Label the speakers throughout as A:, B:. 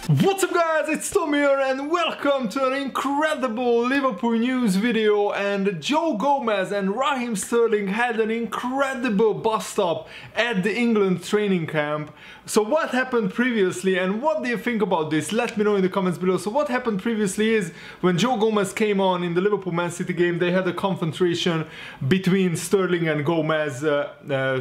A: What's up guys, it's Tom here and welcome to an incredible Liverpool news video. And Joe Gomez and Raheem Sterling had an incredible bust-up at the England training camp. So what happened previously and what do you think about this? Let me know in the comments below. So what happened previously is when Joe Gomez came on in the Liverpool-Man City game, they had a confrontation between Sterling and Gomez.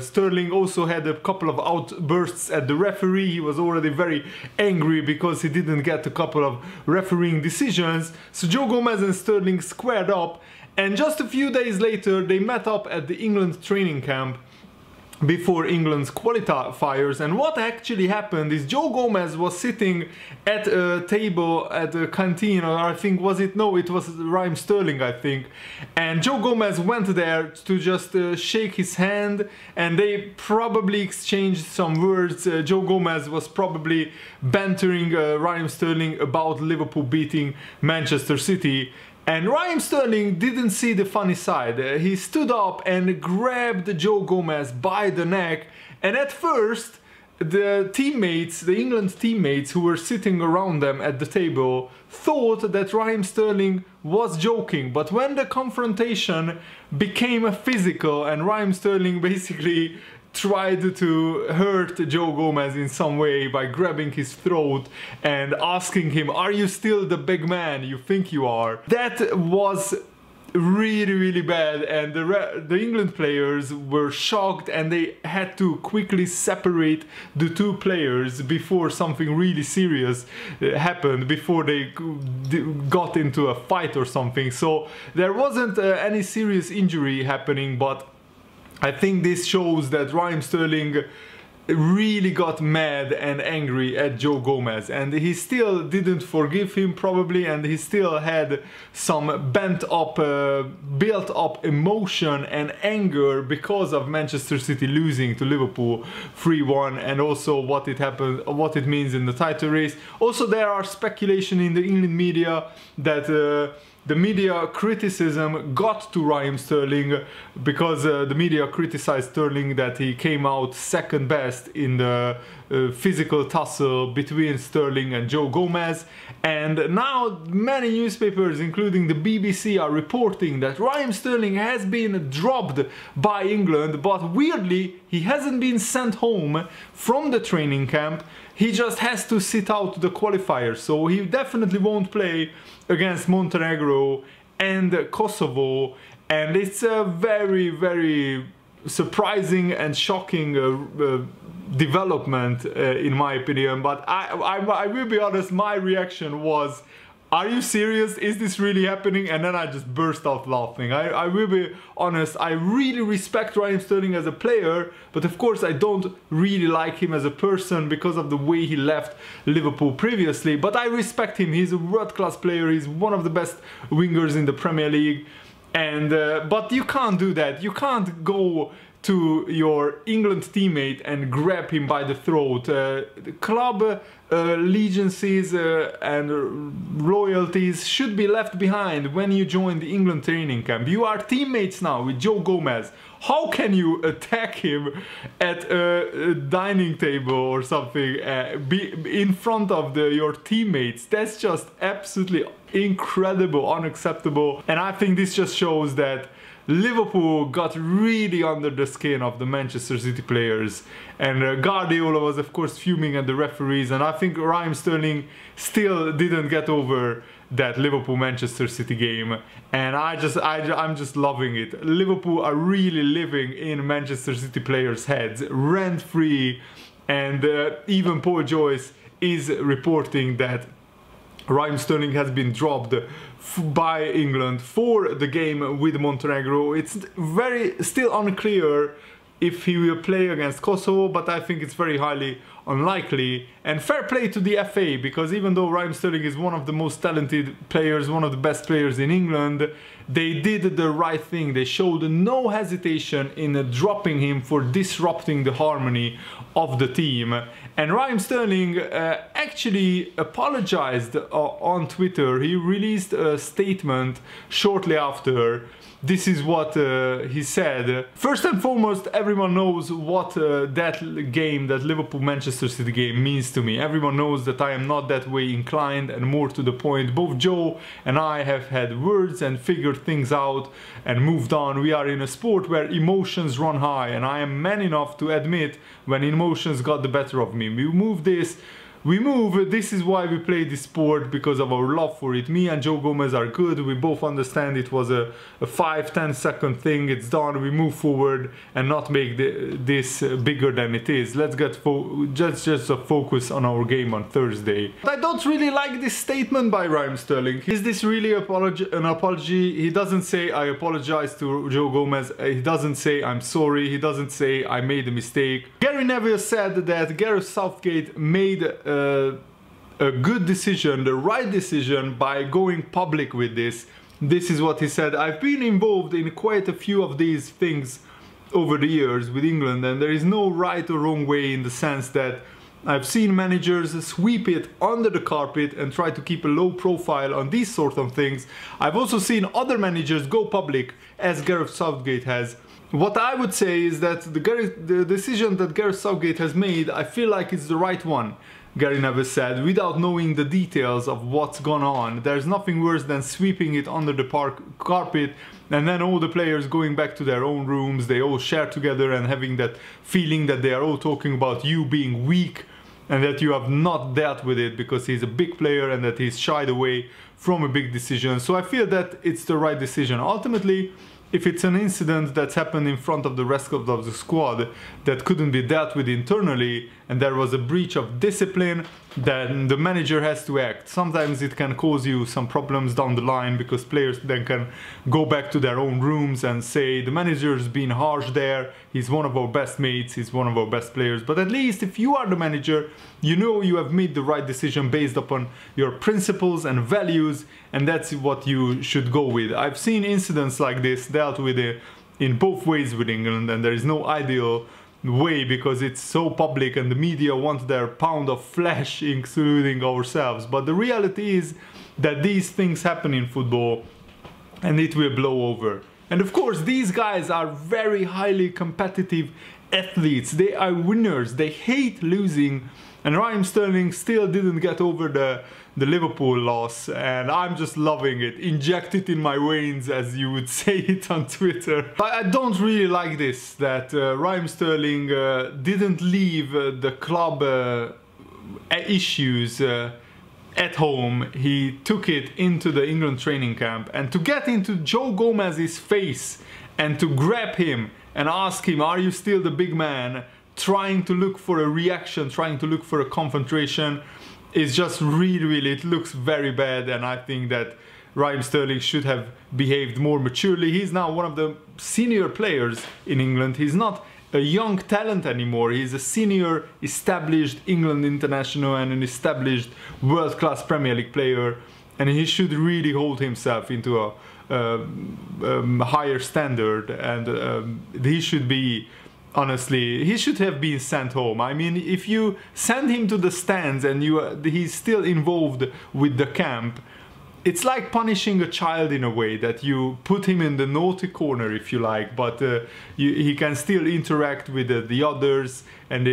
A: Sterling also had a couple of outbursts at the referee. He was already very angry because he didn't get a couple of refereeing decisions. So Joe Gomez and Sterling squared up, and just a few days later they met up at the England training camp before England's qualifiers. And what actually happened is Joe Gomez was sitting at a table at a canteen, or I think it was Raheem Sterling, I think, and Joe Gomez went there to just shake his hand, and they probably exchanged some words. Joe Gomez was probably bantering Raheem Sterling about Liverpool beating Manchester City. And Raheem Sterling didn't see the funny side. He stood up and grabbed Joe Gomez by the neck, and at first the England teammates who were sitting around them at the table thought that Raheem Sterling was joking. But when the confrontation became physical and Raheem Sterling basically tried to hurt Joe Gomez in some way by grabbing his throat and asking him, "Are you still the big man you think you are?" That was really bad, and the England players were shocked, and they had to quickly separate the two players before something really serious happened, before they got into a fight or something. So there wasn't any serious injury happening, but I think this shows that Raheem Sterling really got mad and angry at Joe Gomez, and he still didn't forgive him probably, and he still had some built up emotion and anger because of Manchester City losing to Liverpool 3-1, and also what it means in the title race. Also, there are speculation in the England media that the media criticism got to Raheem Sterling because the media criticized Sterling that he came out second best in the physical tussle between Sterling and Joe Gomez. And now many newspapers, including the BBC, are reporting that Raheem Sterling has been dropped by England, but weirdly he hasn't been sent home from the training camp. He just has to sit out the qualifiers, so he definitely won't play against Montenegro and Kosovo. And it's a very surprising and shocking development in my opinion. But I will be honest, my reaction was, "Are you serious? Is this really happening?" And then I just burst out laughing. I will be honest, I really respect Raheem Sterling as a player, but of course I don't really like him as a person because of the way he left Liverpool previously. But I respect him. He's a world-class player. He's one of the best wingers in the Premier League. And but you can't do that. You can't go to your England teammate and grab him by the throat. Club allegiances and loyalties should be left behind when you join the England training camp. You are teammates now with Joe Gomez. How can you attack him at a dining table or something, in front of your teammates? That's just absolutely incredible, unacceptable. And I think this just shows that Liverpool got really under the skin of the Manchester City players, and Guardiola was of course fuming at the referees, and I think Raheem Sterling still didn't get over that Liverpool-Manchester City game. And I'm just loving it. Liverpool are really living in Manchester City players' heads, rent-free, and even Paul Joyce is reporting that Raheem Sterling has been dropped by England for the game with Montenegro. It's still unclear if he will play against Kosovo, but I think it's very highly unlikely. And fair play to the FA, because even though Raheem Sterling is one of the most talented players, one of the best players in England, they did the right thing. They showed no hesitation in dropping him for disrupting the harmony of the team. And Raheem Sterling actually apologized on Twitter. He released a statement shortly after. This is what he said. "First and foremost, everyone knows what that game, that Liverpool-Manchester Manchester City game means to me. Everyone knows that I am not that way inclined, and more to the point, both Joe and I have had words and figured things out and moved on. We are in a sport where emotions run high, and I am man enough to admit when emotions got the better of me. This is why we play this sport, because of our love for it. Me and Joe Gomez are good. We both understand it was a 5-10 second thing. It's done. We move forward and not make this bigger than it is. Let's just focus on our game on Thursday. I don't really like this statement by Raheem Sterling. Is this really an apology? He doesn't say I apologize to Joe Gomez. He doesn't say I'm sorry. He doesn't say I made a mistake. Gary Neville said that Gareth Southgate made a good decision, the right decision, by going public with this. This is what he said. I've been involved in quite a few of these things over the years with England, and there is no right or wrong way, in the sense that I've seen managers sweep it under the carpet and try to keep a low profile on these sort of things. I've also seen other managers go public, as Gareth Southgate has. What I would say is that the decision that Gareth Southgate has made, I feel like it's the right one, Gary Neville said, without knowing the details of what's gone on. There's nothing worse than sweeping it under the carpet and then all the players going back to their own rooms. They all share together and having that feeling that they are all talking about you being weak and that you have not dealt with it because he's a big player and that he's shied away from a big decision. So I feel that it's the right decision. Ultimately, if it's an incident that's happened in front of the rest of the squad that couldn't be dealt with internally and there was a breach of discipline, then the manager has to act. Sometimes it can cause you some problems down the line because players then can go back to their own rooms and say the manager's been harsh there, he's one of our best mates, he's one of our best players. But at least if you are the manager, you know you have made the right decision based upon your principles and values, and that's what you should go with. I've seen incidents like this dealt with in both ways with England, and there is no ideal way because it's so public and the media want their pound of flesh, including ourselves. But the reality is that these things happen in football and it will blow over. And of course these guys are very highly competitive athletes. They are winners. They hate losing, and Raheem Sterling still didn't get over the Liverpool loss, and I'm just loving it. Inject it in my veins, as you would say it on Twitter. I don't really like this, that Raheem Sterling didn't leave the club issues at home. He took it into the England training camp, and to get into Joe Gomez's face and to grab him and ask him, are you still the big man, trying to look for a reaction, trying to look for a confrontation, is just really, it looks very bad. And I think that Raheem Sterling should have behaved more maturely. He's now one of the senior players in England. He's not a young talent anymore. He's a senior, established England international and an established world-class Premier League player, and he should really hold himself into a higher standard, and he should be, honestly, he should have been sent home. I mean, if you send him to the stands and he's still involved with the camp, it's like punishing a child in a way, that you put him in the naughty corner, if you like, but he can still interact with the others, and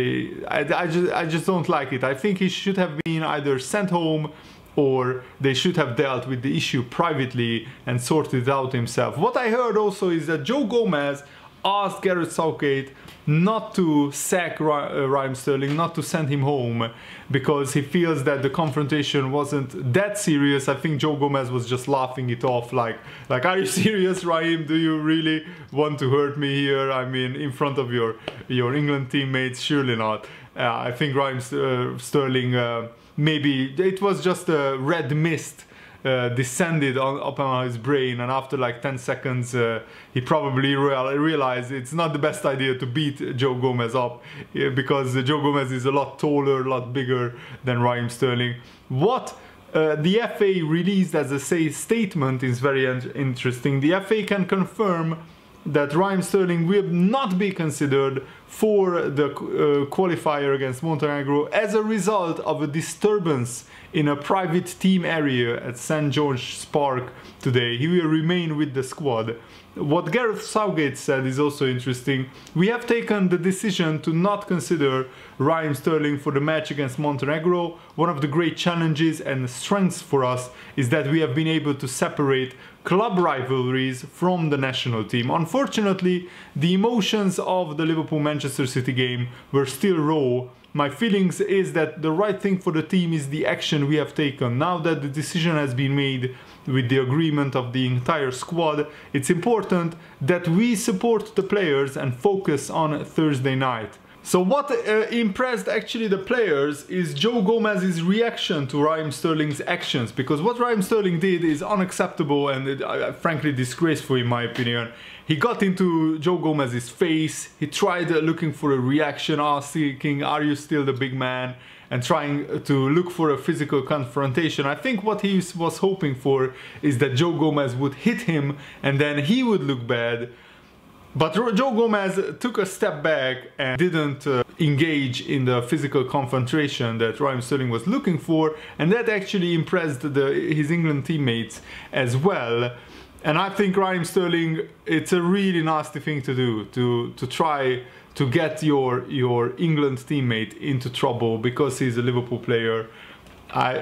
A: I just don't like it. I think he should have been either sent home, or they should have dealt with the issue privately and sorted it out himself. What I heard also is that Joe Gomez asked Gareth Southgate not to sack Raheem Sterling, not to send him home, because he feels that the confrontation wasn't that serious. I think Joe Gomez was just laughing it off, like are you serious, Raheem? Do you really want to hurt me here? I mean, in front of your England teammates? Surely not. I think Raheem Sterling, maybe it was just a red mist descended upon his brain, and after like 10 seconds he probably realized it's not the best idea to beat Joe Gomez up, because Joe Gomez is a lot taller, a lot bigger than Raheem Sterling. What the FA released as a statement is very interesting. The FA can confirm that Raheem Sterling will not be considered for the qualifier against Montenegro as a result of a disturbance in a private team area at St. George's Park today. He will remain with the squad. What Gareth Southgate said is also interesting. We have taken the decision to not consider Raheem Sterling for the match against Montenegro. One of the great challenges and strengths for us is that we have been able to separate club rivalries from the national team. Unfortunately, the emotions of the Liverpool-Manchester City game were still raw. My feelings is that the right thing for the team is the action we have taken. Now that the decision has been made with the agreement of the entire squad, it's important that we support the players and focus on Thursday night. So what impressed actually the players is Joe Gomez's reaction to Raheem Sterling's actions, because what Raheem Sterling did is unacceptable and frankly disgraceful in my opinion. He got into Joe Gomez's face, he tried looking for a reaction, asking, "Are you still the big man?" and trying to look for a physical confrontation. I think what he was hoping for is that Joe Gomez would hit him and then he would look bad. But Joe Gomez took a step back and didn't engage in the physical confrontation that Raheem Sterling was looking for, and that actually impressed his England teammates as well. And I think Raheem Sterling, it's a really nasty thing to do, to try to get your England teammate into trouble because he's a Liverpool player.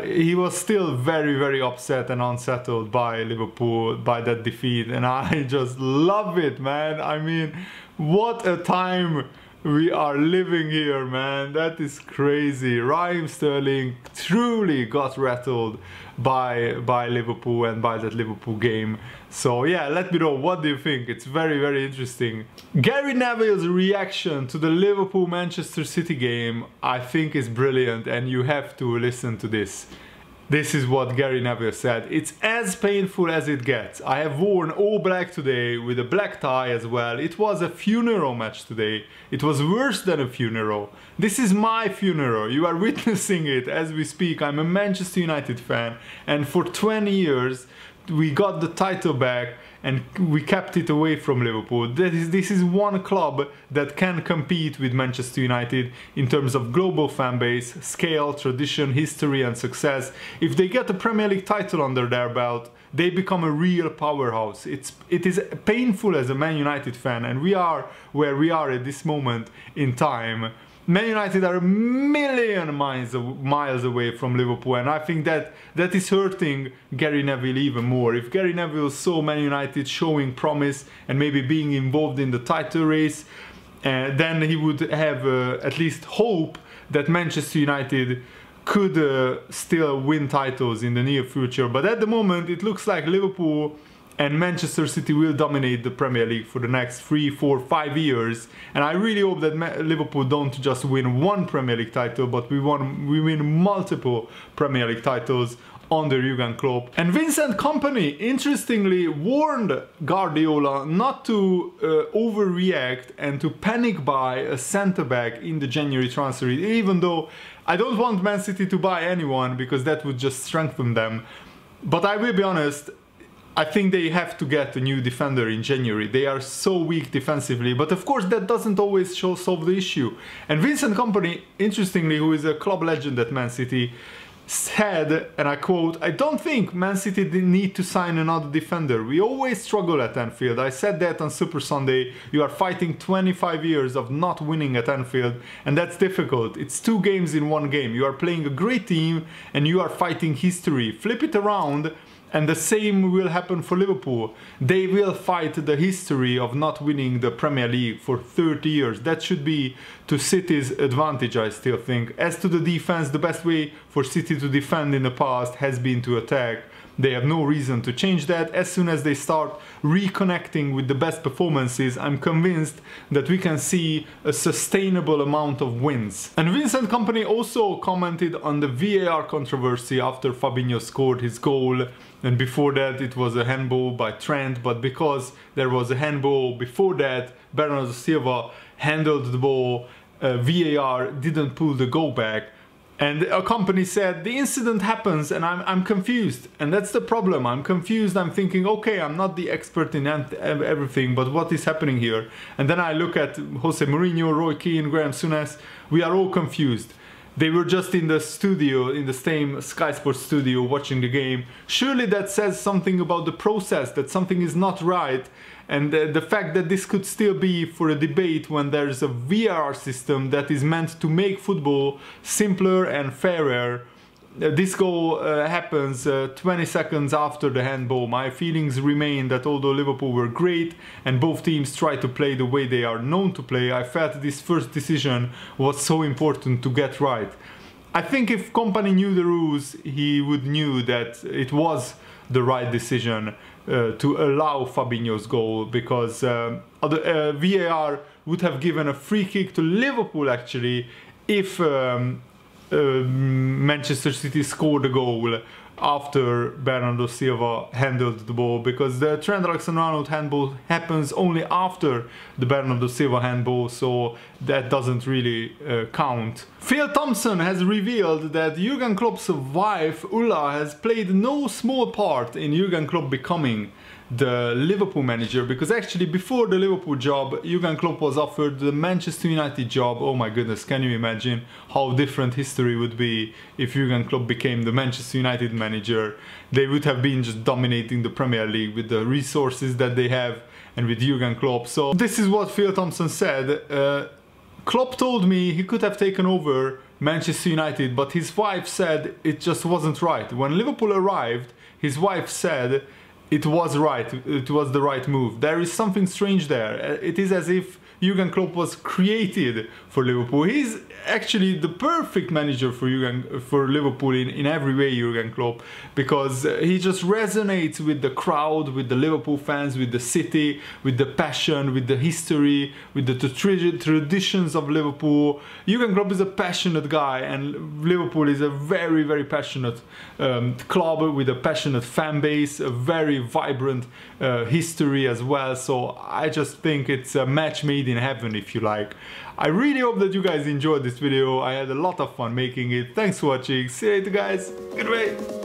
A: He was still very, very upset and unsettled by Liverpool, by that defeat, and I just love it, man. I mean, what a time we are living here, man. That is crazy. Raheem Sterling truly got rattled by Liverpool and by that Liverpool game. So yeah, let me know, what do you think? It's very, very interesting. Gary Neville's reaction to the Liverpool-Manchester City game, I think, is brilliant, and you have to listen to this. This is what Gary Neville said: "It's as painful as it gets. I have worn all black today with a black tie as well. It was a funeral match today. It was worse than a funeral. This is my funeral. You are witnessing it as we speak. I'm a Manchester United fan, and for 20 years we got the title back and we kept it away from Liverpool. This is one club that can compete with Manchester United in terms of global fan base, scale, tradition, history and success. If they get a Premier League title under their belt, they become a real powerhouse. It is painful as a Man United fan, and we are where we are at this moment in time. Man United are a million miles away from Liverpool, and I think that is hurting Gary Neville even more. If Gary Neville saw Man United showing promise and maybe being involved in the title race, then he would have at least hope that Manchester United could still win titles in the near future. But at the moment it looks like Liverpool and Manchester City will dominate the Premier League for the next 3, 4, 5 years. And I really hope that Liverpool don't just win one Premier League title, but we win multiple Premier League titles under Jurgen Klopp. And Vincent Kompany interestingly warned Guardiola not to overreact and to panic buy a centre-back in the January transfer, even though I don't want Man City to buy anyone because that would just strengthen them. But I will be honest, I think they have to get a new defender in January. They are so weak defensively, but of course that doesn't always solve the issue. And Vincent Kompany, interestingly, who is a club legend at Man City, said, and I quote, "I don't think Man City need to sign another defender. We always struggle at Anfield. I said that on Super Sunday. You are fighting 25 years of not winning at Anfield, and that's difficult. It's 2 games in 1 game. You are playing a great team and you are fighting history. Flip it around, and the same will happen for Liverpool. They will fight the history of not winning the Premier League for 30 years. That should be to City's advantage, I still think. As to the defense, the best way for City to defend in the past has been to attack. They have no reason to change that. As soon as they start reconnecting with the best performances, I'm convinced that we can see a sustainable amount of wins." And Vincent Kompany also commented on the VAR controversy after Fabinho scored his goal. And before that it was a handball by Trent, but because there was a handball before that, Bernardo Silva handled the ball, VAR didn't pull the goal back. And a company said the incident happens, and I'm confused, and that's the problem. I'm confused. I'm thinking, okay, I'm not the expert in everything, but what is happening here? And then I look at Jose Mourinho, Roy Keane, Graham Souness. We are all confused. They were just in the studio, in the same Sky Sports studio, watching the game. Surely that says something about the process, that something is not right. And the fact that this could still be for a debate when there's a VAR system that is meant to make football simpler and fairer. This goal happens 20 seconds after the handball. My feelings remain that although Liverpool were great and both teams tried to play the way they are known to play, I felt this first decision was so important to get right. I think if Kompany knew the rules, he would knew that it was the right decision to allow Fabinho's goal, because VAR would have given a free kick to Liverpool actually if Manchester City scored a goal after Bernardo Silva handled the ball, because the Trent Alexander-Arnold handball happens only after the Bernardo Silva handball, so that doesn't really count. Phil Thompson has revealed that Jurgen Klopp's wife Ulla has played no small part in Jurgen Klopp becoming the Liverpool manager, because actually before the Liverpool job, Jurgen Klopp was offered the Manchester United job. Oh my goodness, can you imagine how different history would be if Jurgen Klopp became the Manchester United manager? They would have been just dominating the Premier League with the resources that they have and with Jurgen Klopp. So this is what Phil Thompson said. Klopp told me he could have taken over Manchester United, but his wife said it just wasn't right. When Liverpool arrived, his wife said it was right, it was the right move. There is something strange there. It is as if Jurgen Klopp was created for Liverpool. He's actually the perfect manager for Liverpool in every way, Jurgen Klopp, because he just resonates with the crowd, with the Liverpool fans, with the city, with the passion, with the history, with the traditions of Liverpool. Jurgen Klopp is a passionate guy, and Liverpool is a very, very passionate club with a passionate fan base, a very vibrant history as well. So I just think it's a match made in heaven, if you like. I really hope that you guys enjoyed this video. I had a lot of fun making it. Thanks for watching. See you later, guys. Goodbye.